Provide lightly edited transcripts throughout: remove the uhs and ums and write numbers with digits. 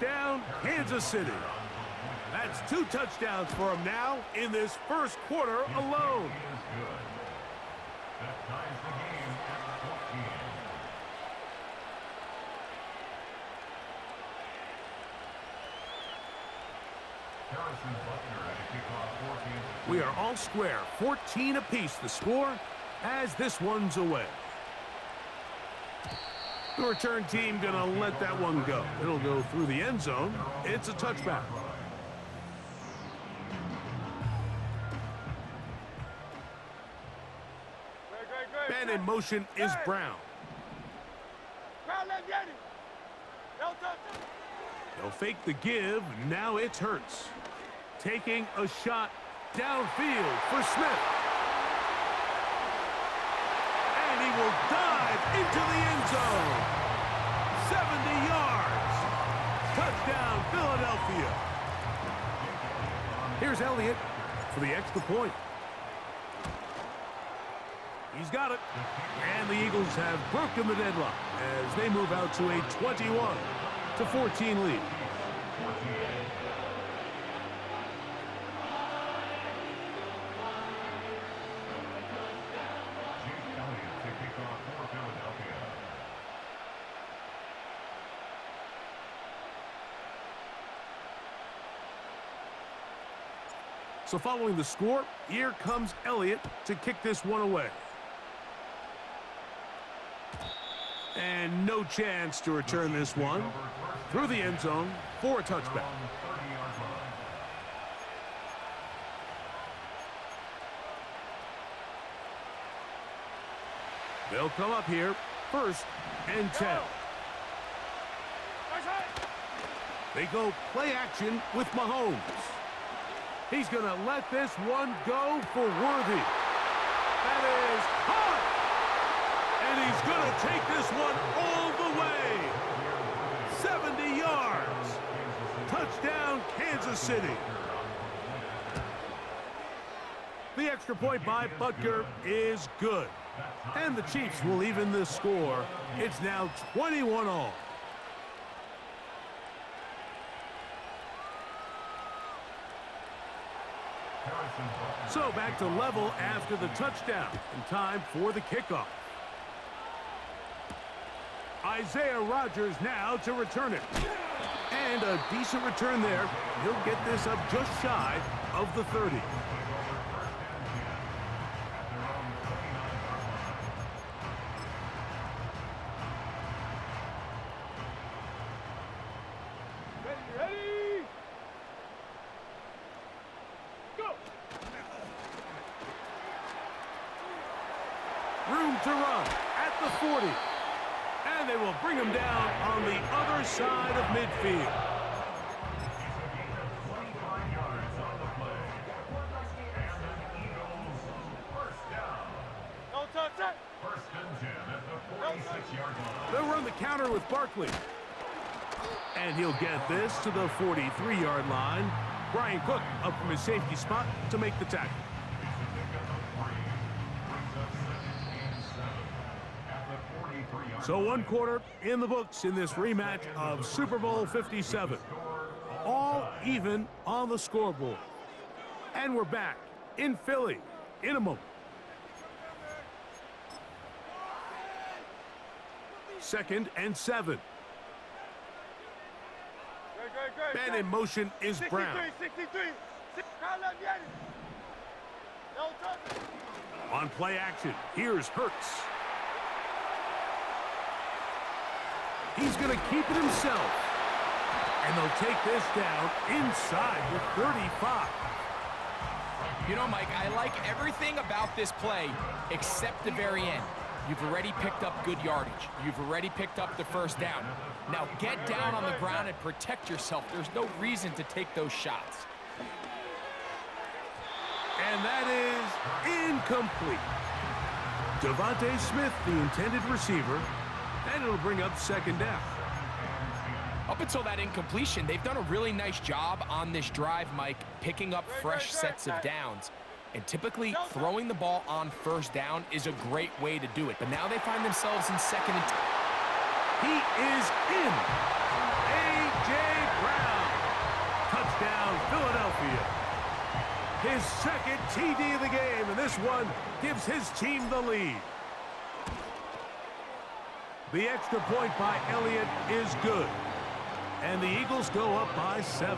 Touchdown, Kansas City. That's 2 touchdowns for him now in this first quarter alone. That ties the game at 14. We are all square, 14 apiece the score as this one's away. The return team gonna let that one go. It'll go through the end zone. It's a touchback. Man in motion is Brown. They'll fake the give. Now it's Hurts. Taking a shot downfield for Smith. And he will dive into the end zone. 70 yards. Touchdown, Philadelphia. Here's Elliott for the extra point. He's got it. And the Eagles have broken the deadlock as they move out to a 21-14 lead. So following the score, here comes Elliott to kick this one away. And no chance to return this one through the end zone for a touchback. They'll come up here, 1st and 10. They go play action with Mahomes. He's going to let this one go for Worthy. That is hot! And he's going to take this one all the way. 70 yards. Touchdown, Kansas City. The extra point by Butker is good. And the Chiefs will even the score. It's now 21-all. So back to level after the touchdown. And time for the kickoff. Isaiah Rodgers now to return it. And a decent return there. He'll get this up just shy of the 30. Ready? Go! Room to run at the 40. And they will bring him down on the other side of midfield. Don't touch it! First and 10 at the 46-yard line. They'll run the counter with Barkley. And he'll get this to the 43-yard line. Brian Cook up from his safety spot to make the tackle. So 1 quarter in the books in this rematch of Super Bowl 57. All even on the scoreboard. And we're back in Philly in a moment. Second and 7. Man in motion is Brown. 63. On play action, here's Hurts. He's going to keep it himself. And they'll take this down inside the 35. You know, Mike, I like everything about this play except the very end. You've already picked up good yardage. You've already picked up the first down. Now get down on the ground and protect yourself. There's no reason to take those shots. And that is incomplete. Devontae Smith, the intended receiver, and it'll bring up 2nd down. Up until that incompletion, they've done a really nice job on this drive, Mike, picking up fresh sets of downs. And typically, throwing the ball on 1st down is a great way to do it. But now they find themselves in 2nd and 2. He is in. A.J. Touchdown, Philadelphia. His second TD of the game, and this one gives his team the lead. The extra point by Elliott is good. And the Eagles go up by 7,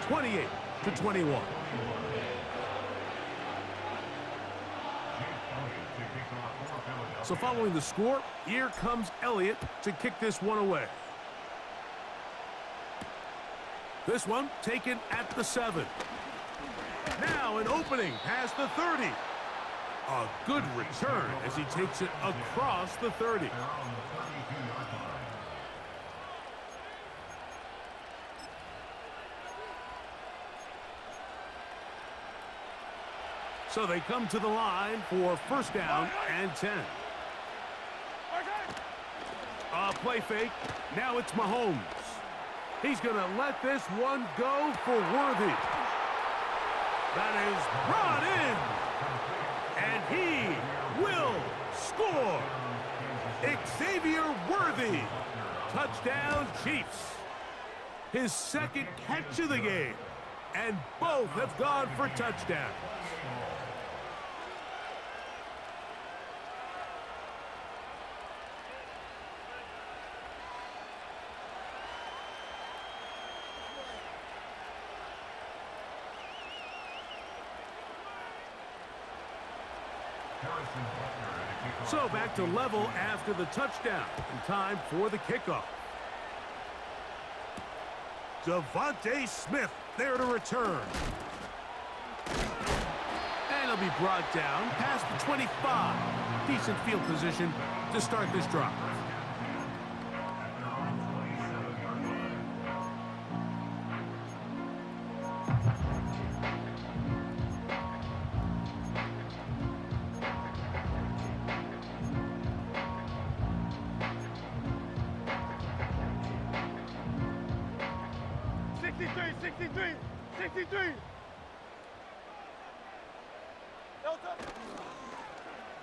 28-21. So following the score, here comes Elliott to kick this one away. This one taken at the 7. Now an opening past the 30. A good return as he takes it across the 30. So they come to the line for first down and 10. A play fake. Now it's Mahomes. He's going to let this one go for Worthy. That is brought in. And he will score. Xavier Worthy. Touchdown, Chiefs. His second catch of the game. And both have gone for touchdowns. So back to level after the touchdown. And time for the kickoff. Devontae Smith there to return. And he'll be brought down past the 25. Decent field position to start this drive.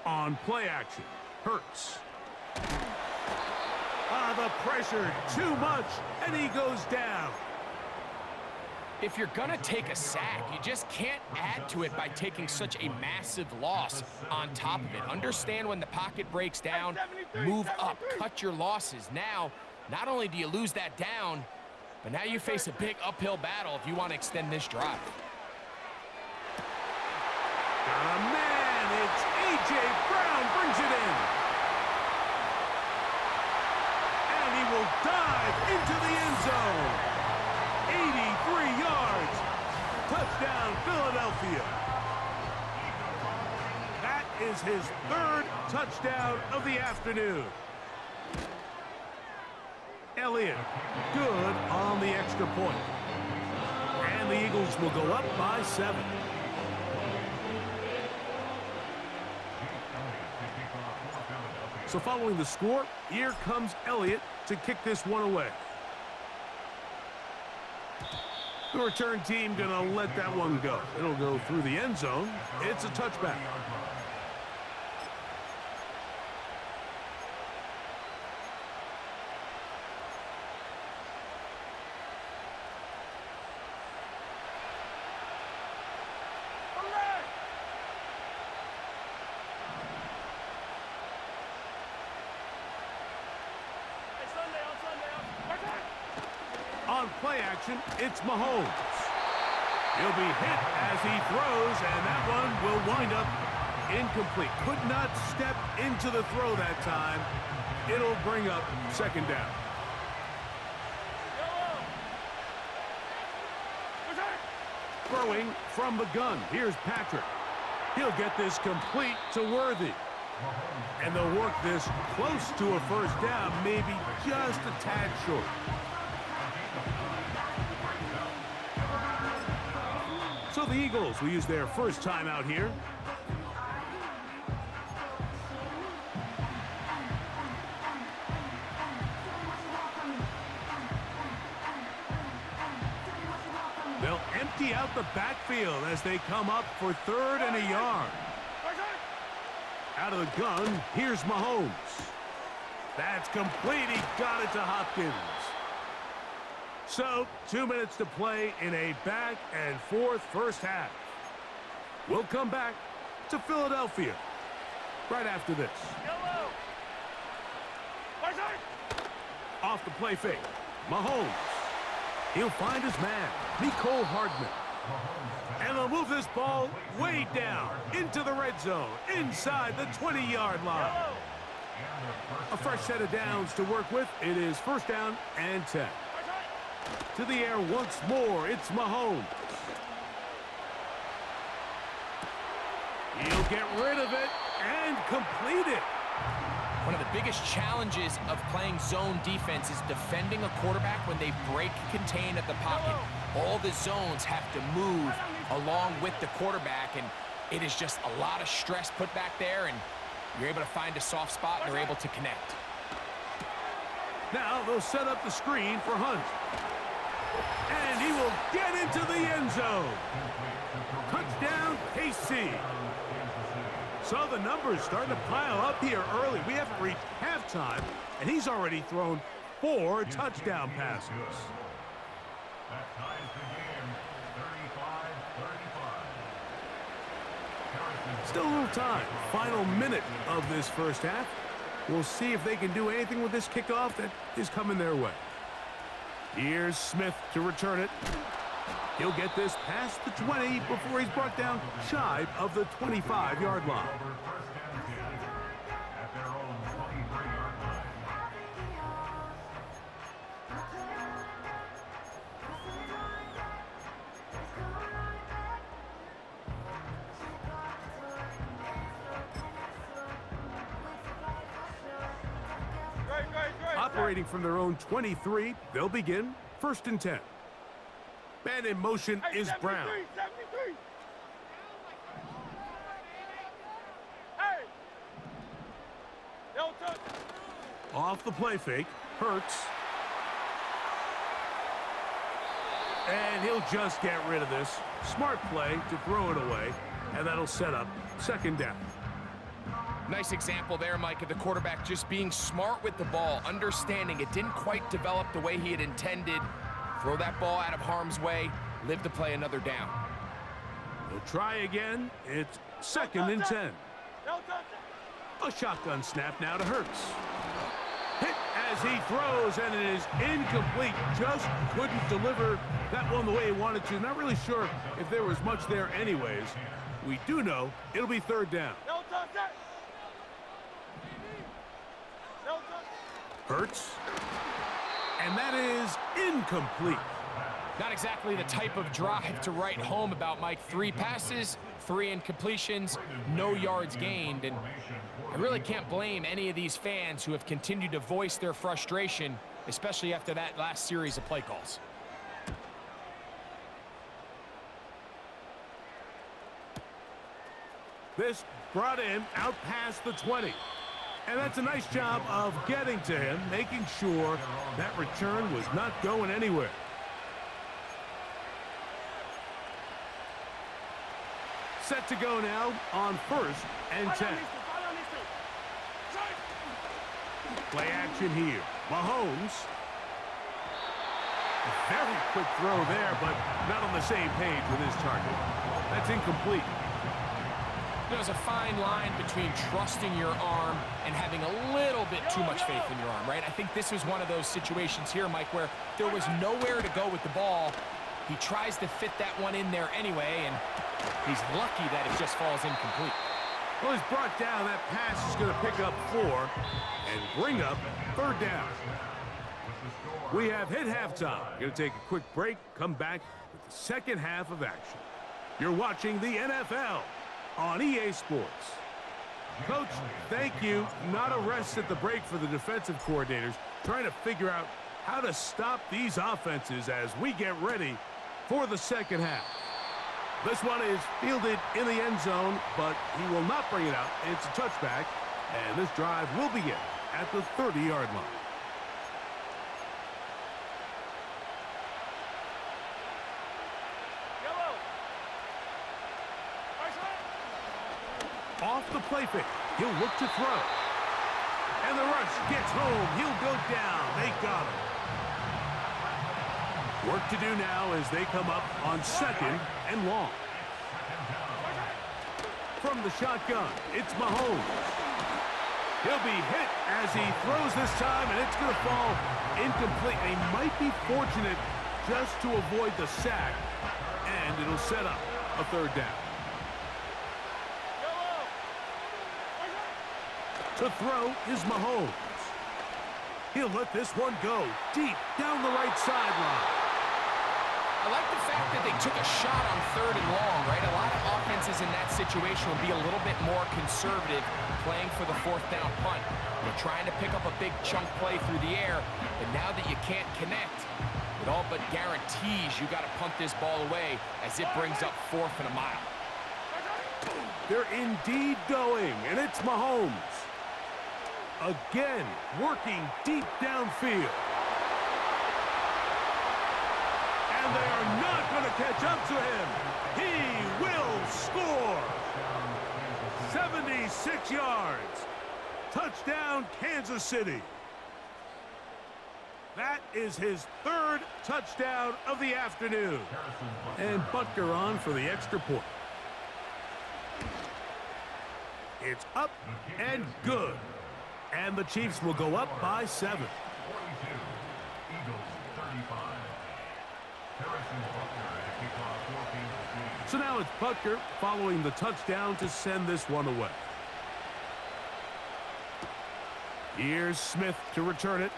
On play action, Hurts. The pressure, too much, and he goes down. If you're gonna take a sack, you just can't add to it by taking such a massive loss on top of it. Understand when the pocket breaks down, move up, cut your losses. Now, not only do you lose that down, but now you face a big uphill battle if you want to extend this drive. It's A.J. Brown brings it in. And he will dive into the end zone. 83 yards. Touchdown, Philadelphia. That is his third touchdown of the afternoon. Elliott, good on the extra point. And the Eagles will go up by 7. So following the score, here comes Elliott to kick this one away. The return team gonna let that one go. It'll go through the end zone. It's a touchback. On play action, it's Mahomes. He'll be hit as he throws, and that one will wind up incomplete. Could not step into the throw that time. It'll bring up second down. Throwing from the gun. Here's Patrick. He'll get this complete to Worthy. And they'll work this close to a first down, maybe just a tad short. So the Eagles will use their first time out here. They'll empty out the backfield as they come up for 3rd and a yard. Out of the gun, here's Mahomes. That's complete. He got it to Hopkins. So, 2 minutes to play in a back-and-forth first half. We'll come back to Philadelphia right after this. Yellow. My side. Off the play fake, Mahomes. He'll find his man, Mecole Hardman. And they'll move this ball way down into the red zone, inside the 20-yard line. Yellow. A fresh set of downs to work with. It is first down and 10. My side. To the air once more, it's Mahomes. He'll get rid of it and complete it. One of the biggest challenges of playing zone defense is defending a quarterback when they break contain at the pocket. All the zones have to move along with the quarterback, and it is just a lot of stress put back there, and you're able to find a soft spot, and they're able to connect. Now they'll set up the screen for Hunt. And he will get into the end zone. Touchdown, KC. So the numbers starting to pile up here early. We haven't reached halftime, and he's already thrown 4 touchdown passes. That ties the game, 35-35. Still a little time. Final minute of this first half. We'll see if they can do anything with this kickoff that is coming their way. Here's Smith to return it. He'll get this past the 20 before he's brought down shy of the 25-yard line. First and 10 at their own 23-yard line. Great. Operating from their own 23, they'll begin first and 10. Man in motion Hey, is 73, Brown. 73. Hey. Don't touch. Off the play fake, Hurts. And he'll just get rid of this. Smart play to throw it away, and that'll set up second down. Nice example there, Mike, of the quarterback just being smart with the ball, understanding it didn't quite develop the way he had intended. Throw that ball out of harm's way, live to play another down. They'll try again. It's second and 10. Don't touch it. A shotgun snap now to Hurts. Hit as he throws, and it is incomplete. Just couldn't deliver that one the way he wanted to. Not really sure if there was much there anyways. We do know it'll be third down. Don't touch it. Don't touch it. Hurts. And that is incomplete. Not exactly the type of drive to write home about, Mike. 3 passes, 3 incompletions, no yards gained. And I really can't blame any of these fans who have continued to voice their frustration, especially after that last series of play calls. This brought him out past the 20. And that's a nice job of getting to him, making sure that return was not going anywhere. Set to go now on first and 10. Play action here. Mahomes. A very quick throw there, but not on the same page with his target. That's incomplete. There's a fine line between trusting your arm and having a little bit too much faith in your arm, right? I think this was one of those situations here, Mike, where there was nowhere to go with the ball. He tries to fit that one in there anyway, and he's lucky that it just falls incomplete. Well, he's brought down. That pass is going to pick up 4 and bring up third down. We have hit halftime. Going to take a quick break, come back with the second half of action. You're watching the NFL on EA Sports. Coach, thank you. Not a rest at the break for the defensive coordinators, trying to figure out how to stop these offenses as we get ready for the second half. This one is fielded in the end zone, but he will not bring it out. It's a touchback, and this drive will begin at the 30-yard line. Off the play fake. He'll look to throw. And the rush gets home. He'll go down. They got him. Work to do now as they come up on 2nd and long. From the shotgun, it's Mahomes. He'll be hit as he throws this time, and it's going to fall incomplete. He might be fortunate just to avoid the sack, and it'll set up a 3rd down. To throw is Mahomes. He'll let this one go deep down the right sideline. I like the fact that they took a shot on 3rd and long, right? A lot of offenses in that situation will be a little bit more conservative playing for the 4th down punt. They're trying to pick up a big chunk play through the air, but now that you can't connect, it all but guarantees you got to punt this ball away as it brings up 4th and a mile. They're indeed going, and it's Mahomes. Again, working deep downfield. And they are not going to catch up to him. He will score. 76 yards. Touchdown, Kansas City. That is his 3rd touchdown of the afternoon. And Butker on for the extra point. It's up and good. And the Chiefs will go up by 7. 42. Eagles 35. Harrison Butker at kickoff for Kansas City. So now it's Butker following the touchdown to send this one away. Here's Smith to return it.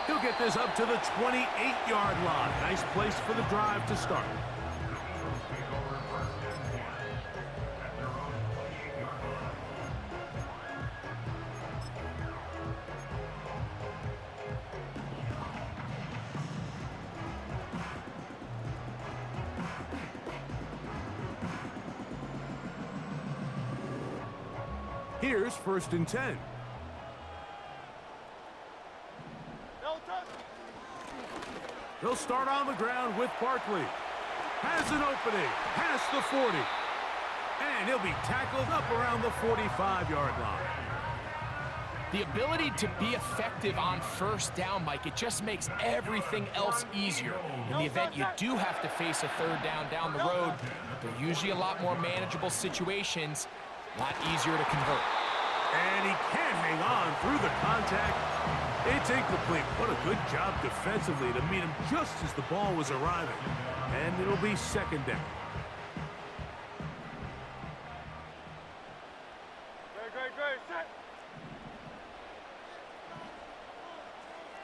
He'll get this up to the 28-yard line. Nice place for the drive to start. Eagles take over 1st and 10 at their own 28-yard line. Here's 1st and 10. He'll start on the ground with Barkley. Has an opening past the 40. And he'll be tackled up around the 45-yard line. The ability to be effective on 1st down, Mike, it just makes everything else easier. In the event you do have to face a 3rd down the road, they're usually a lot more manageable situations, a lot easier to convert. And he can't hang on through the contact. It's incomplete. What a good job defensively to meet him just as the ball was arriving. And it'll be 2nd down. Great. Set.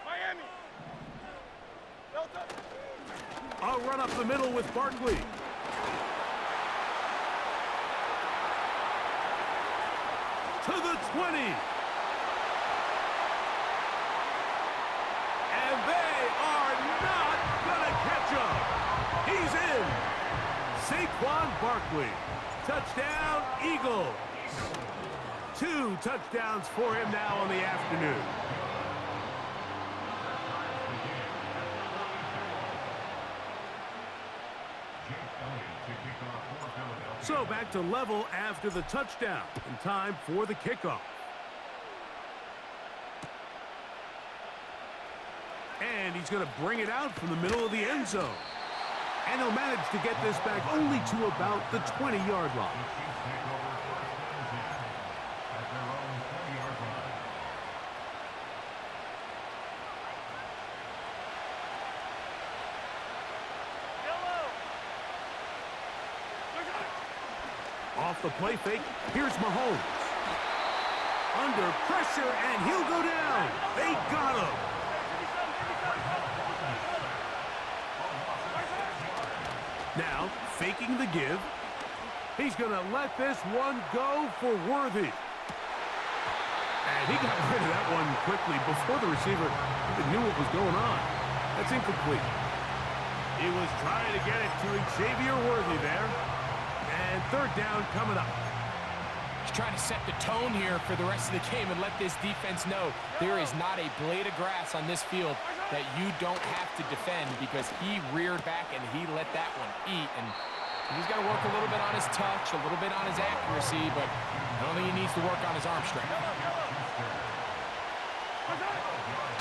Miami. Delta. I'll run up the middle with Barkley. To the 20. And they are not going to catch up. He's in. Saquon Barkley. Touchdown, Eagles. 2 touchdowns for him now on the afternoon. So back to level after the touchdown, and time for the kickoff. And he's going to bring it out from the middle of the end zone. And he'll manage to get this back only to about the 20-yard line. Off the play fake, here's Mahomes. Under pressure, and he'll go down. They got him. Now, faking the give. He's going to let this one go for Worthy. And he got rid of that one quickly before the receiver even knew what was going on. That's incomplete. He was trying to get it to Xavier Worthy there. And 3rd down coming up. He's trying to set the tone here for the rest of the game and let this defense know there is not a blade of grass on this field that you don't have to defend, because he reared back and he let that one eat. And he's got to work a little bit on his touch, a little bit on his accuracy, but I don't think he needs to work on his arm strength.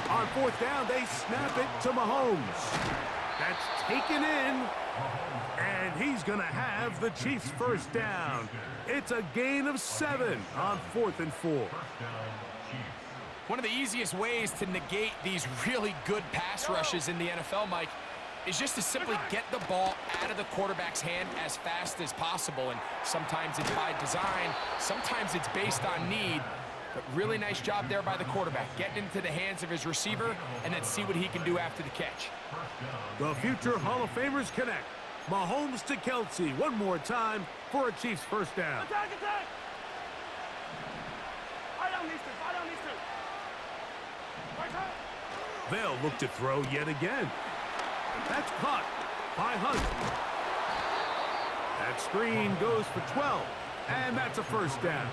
On fourth down, they snap it to Mahomes. That's taken in, and he's going to have the Chiefs first down. It's a gain of 7 on 4th and 4. One of the easiest ways to negate these really good pass rushes in the NFL, Mike, is just to simply get the ball out of the quarterback's hand as fast as possible. And sometimes it's by design, sometimes it's based on need. But really nice job there by the quarterback, getting into the hands of his receiver and then see what he can do after the catch. The future Hall of Famers connect. Mahomes to Kelsey one more time for a Chiefs first down. Attack, attack! I don't need to. Right side. They'll look to throw yet again. That's caught by Hunt. That screen goes for 12, and that's a first down.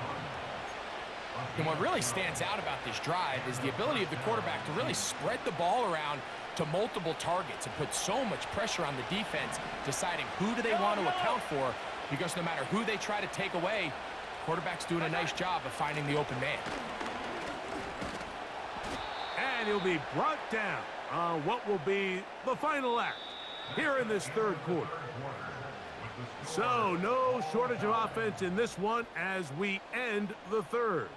And what really stands out about this drive is the ability of the quarterback to really spread the ball around to multiple targets and put so much pressure on the defense, deciding who do they want to account for, because no matter who they try to take away, the quarterback's doing a nice job of finding the open man. And he'll be brought down on what will be the final act here in this third quarter. So no shortage of offense in this one as we end the third.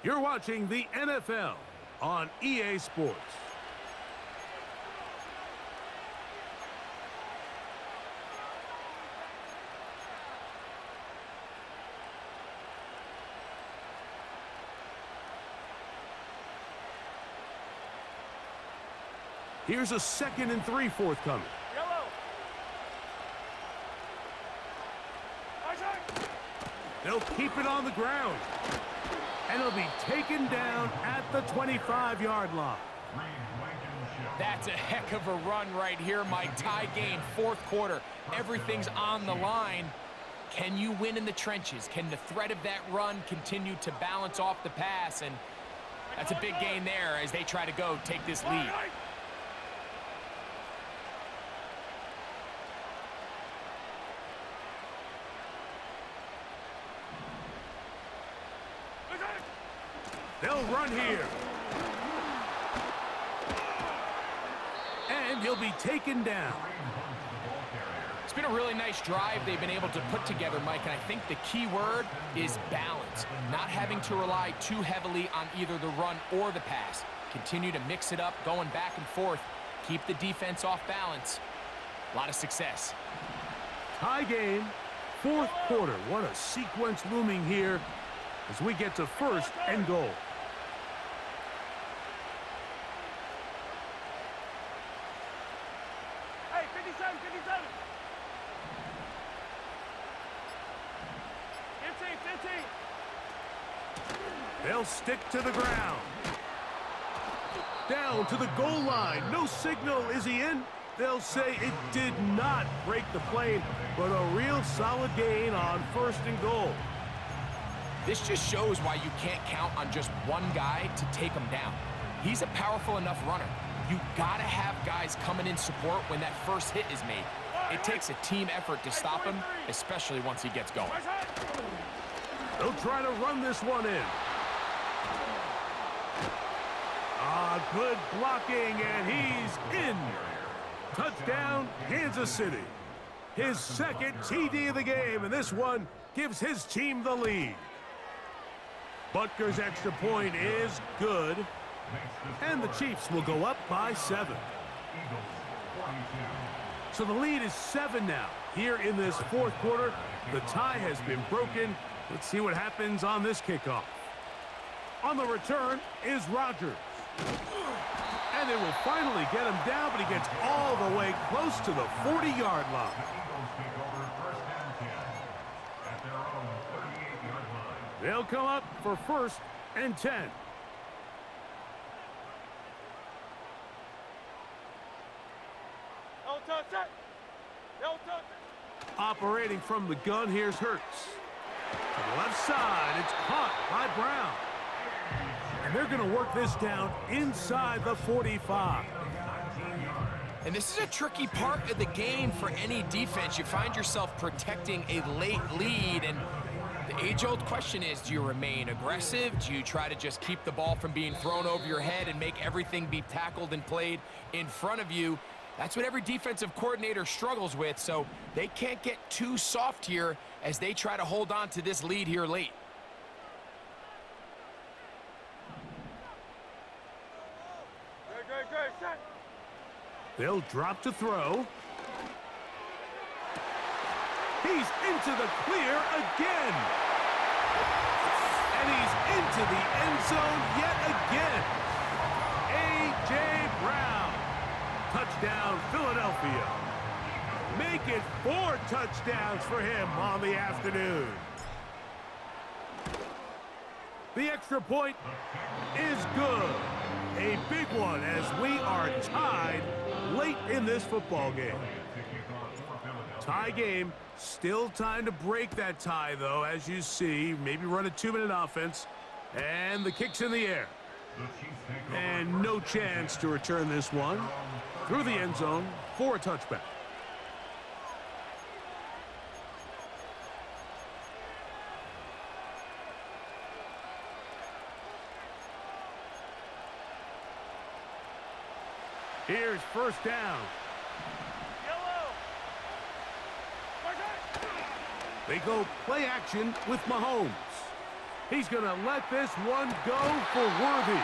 You're watching the NFL on EA Sports. Here's a 2nd and 3 forthcoming. Yellow. Right side. They'll keep it on the ground. And it'll be taken down at the 25-yard line. That's a heck of a run right here, Mike. Tie game, 4th quarter. Everything's on the line. Can you win in the trenches? Can the threat of that run continue to balance off the pass? And that's a big gain there as they try to go take this lead. They'll run here. And he'll be taken down. It's been a really nice drive they've been able to put together, Mike, and I think the key word is balance. Not having to rely too heavily on either the run or the pass. Continue to mix it up, going back and forth. Keep the defense off balance. A lot of success. Tie game, 4th quarter. What a sequence looming here as we get to 1st and goal. Hey, 57, 57. 15, 15. They'll stick to the ground. Down to the goal line. No signal. Is he in? They'll say it did not break the plane, but a real solid gain on 1st and goal. This just shows why you can't count on just one guy to take him down. He's a powerful enough runner. You gotta have guys coming in support when that first hit is made. It takes a team effort to stop him, especially once he gets going. They'll try to run this one in. Good blocking, and he's in. Touchdown, Kansas City. His 2nd TD of the game, and this one gives his team the lead. Butker's extra point is good, and the Chiefs will go up by 7. So the lead is 7 now. Here in this 4th quarter, the tie has been broken. Let's see what happens on this kickoff. On the return is Rodgers. And they will finally get him down, but he gets all the way close to the 40-yard line. They'll come up for 1st and 10. Operating from the gun, here's Hurts. To the left side, it's caught by Brown. And they're going to work this down inside the 45. And this is a tricky part of the game for any defense. You find yourself protecting a late lead, and The age-old question is, do you remain aggressive? Do you try to just keep the ball from being thrown over your head and make everything be tackled and played in front of you? That's what every defensive coordinator struggles with, so they can't get too soft here as they try to hold on to this lead here late. Good, set. They'll drop to throw. He's into the clear again. And he's into the end zone yet again. A.J. Brown. Touchdown, Philadelphia. Make it 4 touchdowns for him on the afternoon. The extra point is good. A big one as we are tied late in this football game. Tie game. Still time to break that tie, though, as you see. Maybe run a 2-minute offense. And the kick's in the air. And no chance to return this one through the end zone for a touchback. Here's first down. They go play action with Mahomes. He's going to let this one go for Worthy.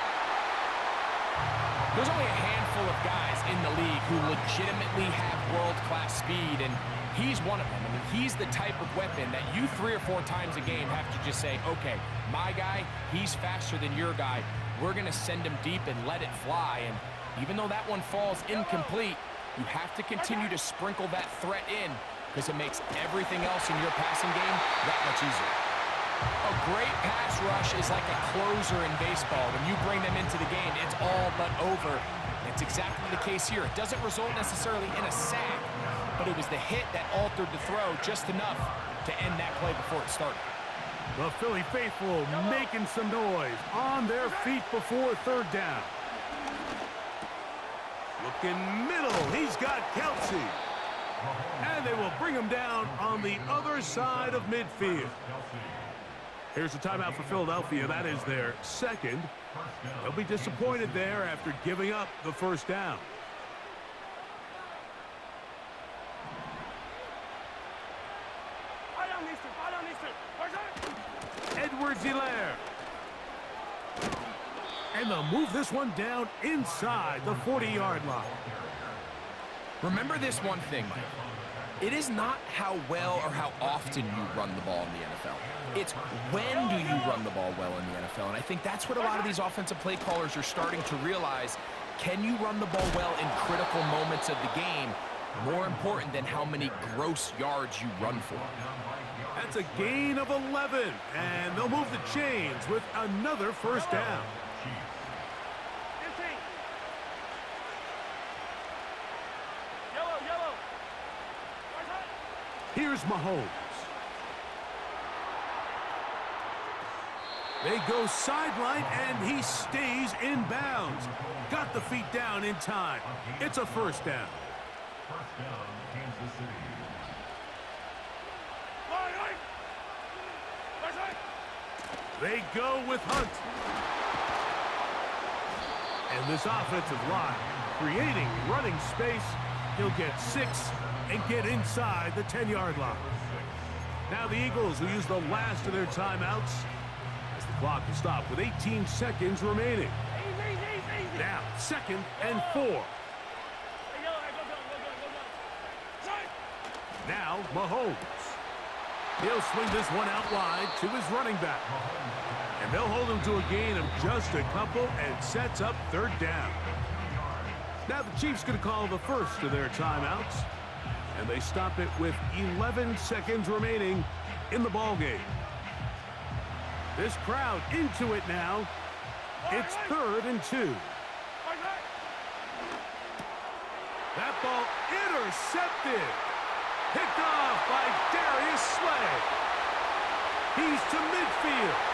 There's only a handful of guys in the league who legitimately have world-class speed, and he's one of them. I mean, he's the type of weapon that you 3 or 4 times a game have to just say, okay, my guy, he's faster than your guy. We're going to send him deep and let it fly. And even though that one falls incomplete, you have to continue to sprinkle that threat in because it makes everything else in your passing game that much easier. A great pass rush is like a closer in baseball. When you bring them into the game, it's all but over. And it's exactly the case here. It doesn't result necessarily in a sack, but it was the hit that altered the throw just enough to end that play before it started. The Philly faithful making some noise on their feet before third down. Looking middle, he's got Kelsey. And they will bring him down on the other side of midfield. Here's a timeout for Philadelphia. That is their second. They'll be disappointed there after giving up the first down. Edwards-Helaire. And they'll move this one down inside the 40-yard line. Remember this one thing, Mike. It is not how well or how often you run the ball in the NFL. It's when do you run the ball well in the NFL. And I think that's what a lot of these offensive play callers are starting to realize. Can you run the ball well in critical moments of the game? More important than how many gross yards you run for. That's a gain of 11. And they'll move the chains with another first down. Here's Mahomes. They go sideline, and he stays in bounds. Got the feet down in time. It's a first down. First down, Kansas City. They go with Hunt. And this offensive line creating running space. He'll get 6 and get inside the 10-yard line. Now the Eagles will use the last of their timeouts as the clock is stopped with 18 seconds remaining. Now, 2nd and 4. Now, Mahomes. He'll swing this one out wide to his running back. And they'll hold him to a gain of just a couple and sets up third down. Now the Chiefs going to call the first of their timeouts. And they stop it with 11 seconds remaining in the ballgame. This crowd into it now. It's 3rd and 2. That ball intercepted. Picked off by Darius Slay. He's to midfield.